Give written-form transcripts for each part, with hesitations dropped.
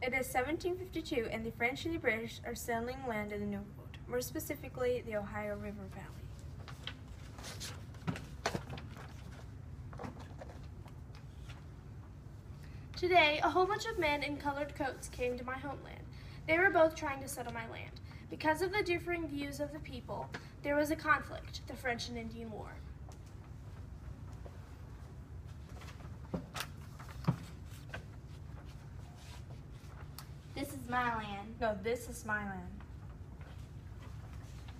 It is 1752, and the French and the British are settling land in the New World, more specifically the Ohio River Valley. Today, a whole bunch of men in colored coats came to my homeland. They were both trying to settle my land. Because of the differing views of the people, there was a conflict, the French and Indian War. This is my land. No, this is my land.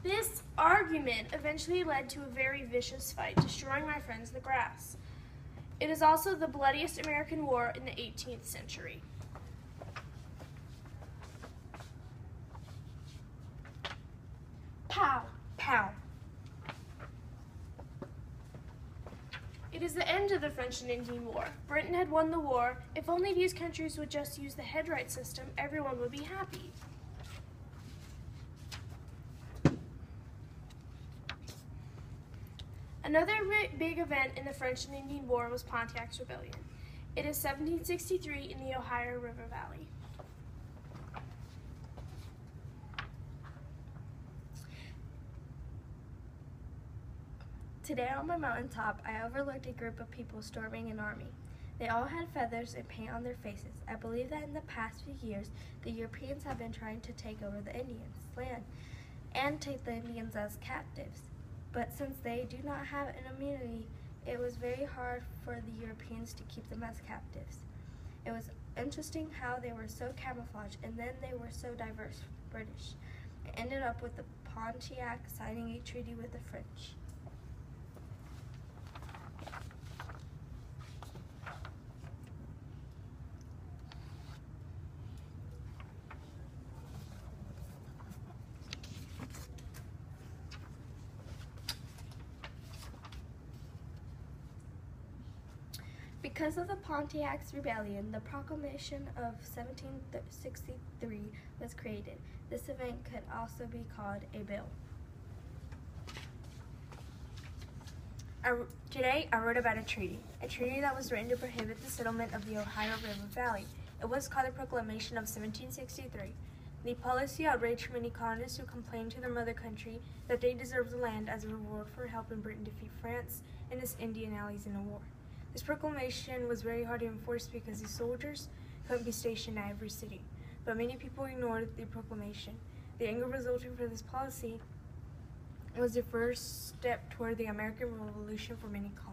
This argument eventually led to a very vicious fight, destroying my friends the grass. It is also the bloodiest American war in the 18th century. Pow! Pow! It is the end of the French and Indian War. Britain had won the war. If only these countries would just use the headright system, everyone would be happy. Another big event in the French and Indian War was Pontiac's Rebellion. It is 1763 in the Ohio River Valley. Today on my mountaintop, I overlooked a group of people storming an army. They all had feathers and paint on their faces. I believe that in the past few years, the Europeans have been trying to take over the Indians' land and take the Indians as captives. But since they do not have an immunity, it was very hard for the Europeans to keep them as captives. It was interesting how they were so camouflaged and then they were so diverse, British. It ended up with the Pontiac signing a treaty with the French. Because of the Pontiac's Rebellion, the Proclamation of 1763 was created. This event could also be called a bill. Today, I wrote about a treaty that was written to prohibit the settlement of the Ohio River Valley. It was called the Proclamation of 1763. The policy outraged many colonists who complained to their mother country that they deserved the land as a reward for helping Britain defeat France and its Indian allies in the war. This proclamation was very hard to enforce because the soldiers couldn't be stationed at every city, but many people ignored the proclamation. The anger resulting from this policy was the first step toward the American Revolution for many colonies.